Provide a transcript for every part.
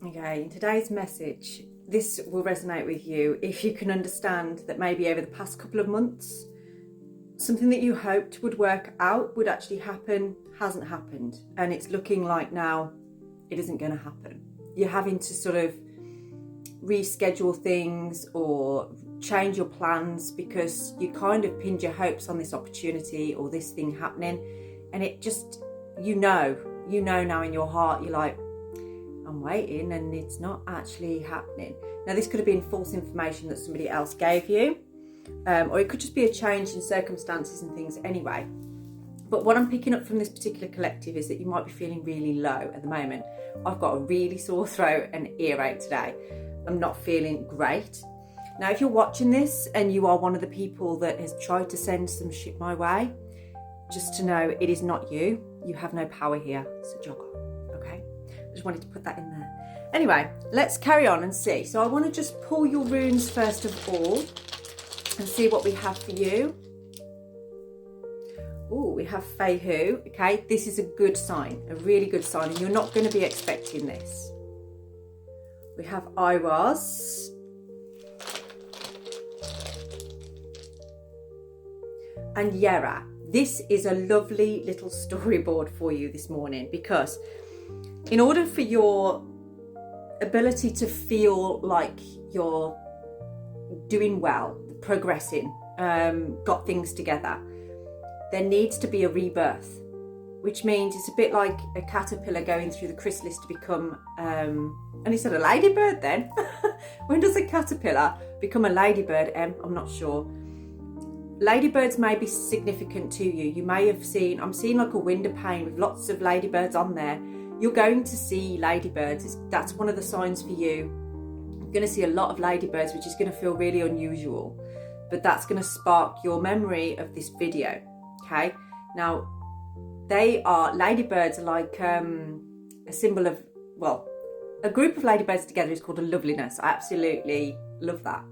Okay, in today's message, this will resonate with you if you can understand that maybe over the past couple of months, something that you hoped would work out would actually happen hasn't happened. And it's looking like now it isn't going to happen. You're having to sort of reschedule things or change your plans because you kind of pinned your hopes on this opportunity or this thing happening. And it just, you know now in your heart, you're like, I'm waiting and it's not actually happening. Now, this could have been false information that somebody else gave you, or it could just be a change in circumstances and things anyway. But what I'm picking up from this particular collective is that you might be feeling really low at the moment. I've got a really sore throat and earache today. I'm not feeling great. Now, if you're watching this and you are one of the people that has tried to send some shit my way, just to know it is not you. You have no power here, so jog on, okay? I just wanted to put that in there. Anyway, let's carry on and see. So I want to just pull your runes first of all and see what we have for you. Oh, we have Feihu, okay? This is a good sign, a really good sign, and you're not going to be expecting this. We have Iwas. And Yera. This is a lovely little storyboard for you this morning, because in order for your ability to feel like you're doing well, progressing, got things together, there needs to be a rebirth, which means it's a bit like a caterpillar going through the chrysalis to become, and he said a ladybird then. When does a caterpillar become a ladybird, Em? I'm not sure. Ladybirds may be significant to you. You may have seen, I'm seeing like a window pane with lots of ladybirds on there. You're going to see ladybirds. That's one of the signs for you. You're going to see a lot of ladybirds, which is going to feel really unusual. But that's going to spark your memory of this video. Okay? Now, ladybirds are like a symbol of, well, a group of ladybirds together is called a loveliness. I absolutely love that.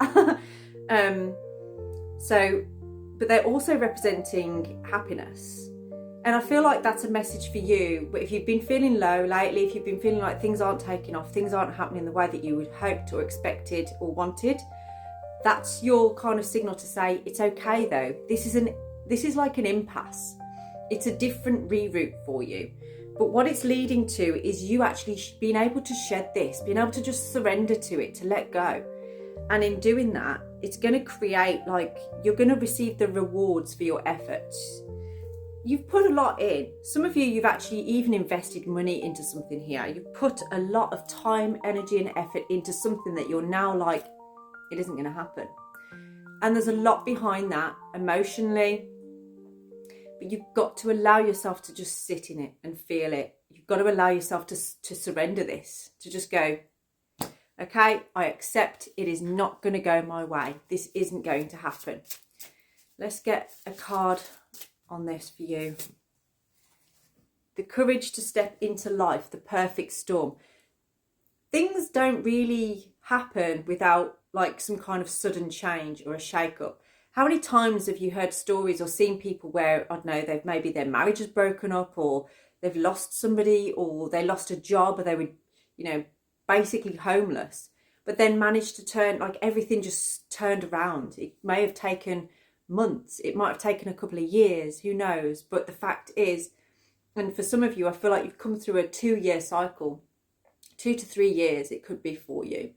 But they're also representing happiness. And I feel like that's a message for you. But if you've been feeling low lately, if you've been feeling like things aren't taking off, things aren't happening the way that you would hoped or expected or wanted, that's your kind of signal to say, it's okay though. This is like an impasse. It's a different reroute for you. But what it's leading to is you actually being able to shed this, being able to just surrender to it, to let go. And in doing that, it's going to create, like, you're going to receive the rewards for your efforts. You've put a lot in. Some of you, you've actually even invested money into something here. You've put a lot of time, energy and effort into something that you're now like, it isn't going to happen. And there's a lot behind that emotionally. But you've got to allow yourself to just sit in it and feel it. You've got to allow yourself to surrender this, to just go, okay, I accept it is not going to go my way. This isn't going to happen. Let's get a card on this for you. The courage to step into life, the perfect storm. Things don't really happen without like some kind of sudden change or a shake-up. How many times have you heard stories or seen people where, I don't know, maybe their marriage has broken up, or they've lost somebody, or they lost a job, or they were, basically homeless, but then managed to turn, like everything just turned around. It may have taken months, it might have taken a couple of years, who knows? But the fact is, and for some of you, I feel like you've come through a 2-year cycle, 2 to 3 years it could be for you,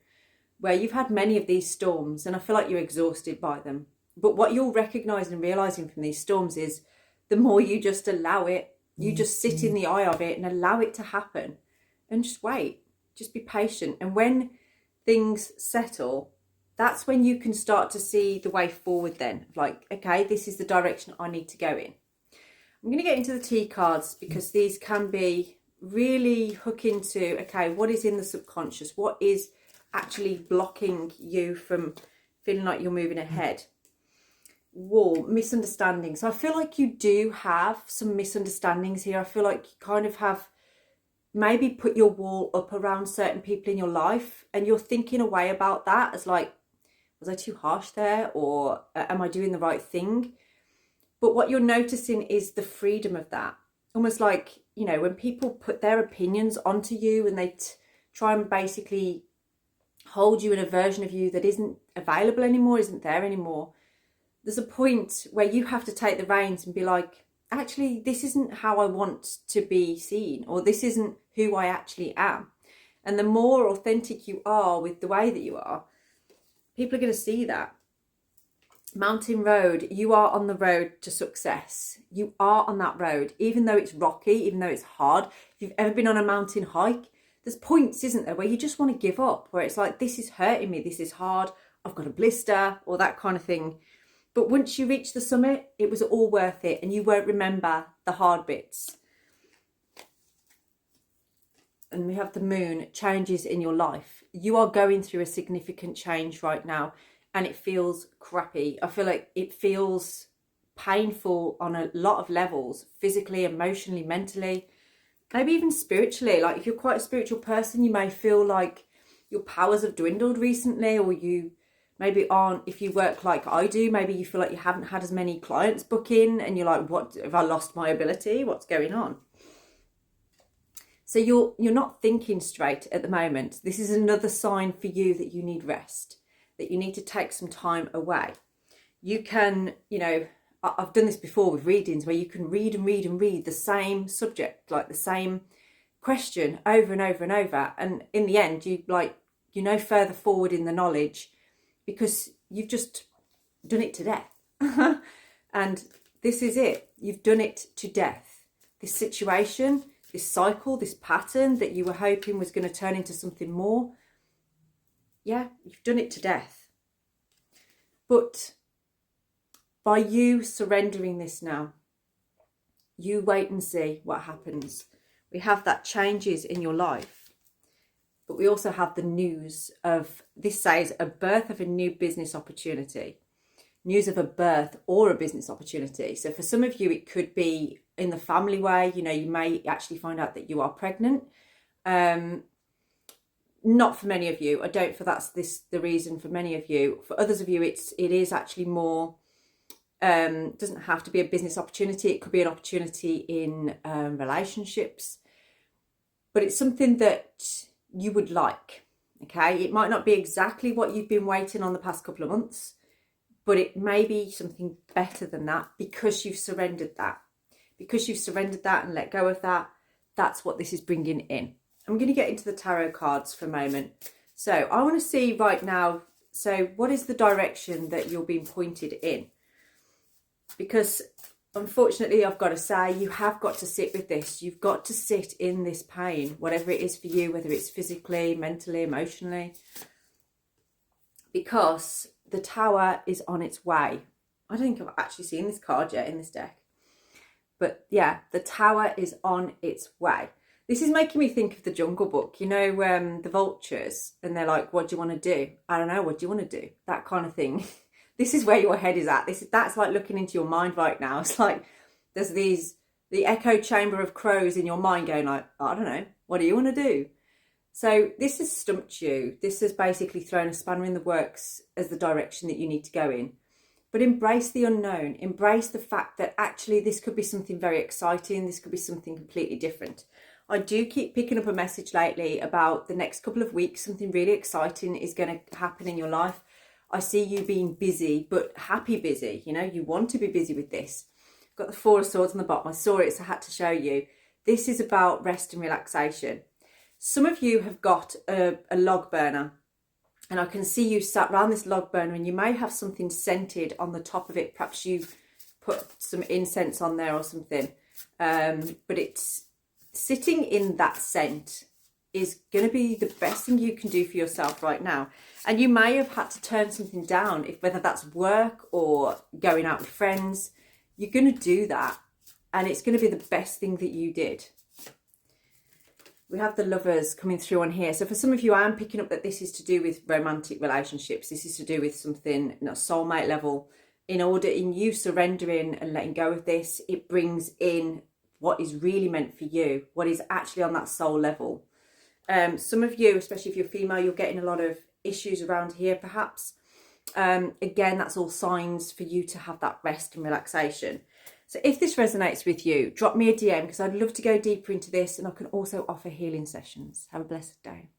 where you've had many of these storms, and I feel like you're exhausted by them. But what you're recognizing and realizing from these storms is the more you just allow it, you just sit in the eye of it and allow it to happen and just wait. Just be patient. And when things settle, that's when you can start to see the way forward then. Like, okay, this is the direction I need to go in. I'm going to get into the T cards because these can be really hook into, okay, what is in the subconscious? What is actually blocking you from feeling like you're moving ahead? War, misunderstandings. So I feel like you do have some misunderstandings here. I feel like you kind of have maybe put your wall up around certain people in your life, and you're thinking away about that as like, was I too harsh there, or am I doing the right thing? But what you're noticing is the freedom of that. Almost like, when people put their opinions onto you and they try and basically hold you in a version of you that isn't available anymore, isn't there anymore. There's a point where you have to take the reins and be like, actually, this isn't how I want to be seen, or this isn't who I actually am. And the more authentic you are with the way that you are, people are going to see that. Mountain Road, you are on the road to success. You are on that road, even though it's rocky, even though it's hard. If you've ever been on a mountain hike, there's points, isn't there, where you just want to give up, where it's like, this is hurting me, this is hard, I've got a blister, or that kind of thing. But once you reach the summit, it was all worth it, and you won't remember the hard bits. And we have the moon, changes in your life. You are going through a significant change right now, and it feels crappy. I feel like it feels painful on a lot of levels, physically, emotionally, mentally, maybe even spiritually. Like if you're quite a spiritual person, you may feel like your powers have dwindled recently, or you maybe aren't, if you work like I do, maybe you feel like you haven't had as many clients book in, and you're like, what, have I lost my ability? What's going on? So you're not thinking straight at the moment. This is another sign for you that you need rest, that you need to take some time away. You can, I've done this before with readings, where you can read and read and read the same subject, like the same question over and over and over. And in the end, you further forward in the knowledge because you've just done it to death. And this is it. You've done it to death. This situation, this cycle, this pattern that you were hoping was going to turn into something more. Yeah, you've done it to death. But by you surrendering this now, you wait and see what happens. We have that changes in your life, but we also have the news of, this says, a birth of a new business opportunity, news of a birth or a business opportunity. So for some of you, it could be in the family way, you may actually find out that you are pregnant. Not for many of you. I don't feel that's the reason for many of you. For others of you, it is actually more, doesn't have to be a business opportunity. It could be an opportunity in relationships, but it's something that you would like. Okay, it might not be exactly what you've been waiting on the past couple of months, but it may be something better than that because you've surrendered that. Because you've surrendered that and let go of that, that's what this is bringing in. I'm going to get into the tarot cards for a moment. So I want to see right now, so what is the direction that you're being pointed in? Because unfortunately, I've got to say, you have got to sit with this. You've got to sit in this pain, whatever it is for you, whether it's physically, mentally, emotionally, because the Tower is on its way. I don't think I've actually seen this card yet in this deck. But yeah, the Tower is on its way. This is making me think of the Jungle Book, the vultures, and they're like, what do you want to do? I don't know, what do you want to do? That kind of thing. This is where your head is at. That's like looking into your mind right now. It's like there's the echo chamber of crows in your mind going like, I don't know, what do you want to do? So this has stumped you. This has basically thrown a spanner in the works as the direction that you need to go in. But embrace the unknown. Embrace the fact that actually this could be something very exciting. This could be something completely different. I do keep picking up a message lately about the next couple of weeks, something really exciting is going to happen in your life. I see you being busy, but happy busy. You want to be busy with this. I've got the Four of Swords on the bottom. I saw it, so I had to show you. This is about rest and relaxation. Some of you have got a log burner, and I can see you sat around this log burner, and you may have something scented on the top of it. Perhaps you put some incense on there or something. But it's sitting in that scent is going to be the best thing you can do for yourself right now. And you may have had to turn something down, whether that's work or going out with friends. You're going to do that, and it's going to be the best thing that you did. We have the Lovers coming through on here. So for some of you, I am picking up that this is to do with romantic relationships. This is to do with something, soulmate level. In you surrendering and letting go of this, it brings in what is really meant for you, what is actually on that soul level. Some of you, especially if you're female, you're getting a lot of issues around here perhaps. Again, that's all signs for you to have that rest and relaxation. So if this resonates with you, drop me a DM because I'd love to go deeper into this, and I can also offer healing sessions. Have a blessed day.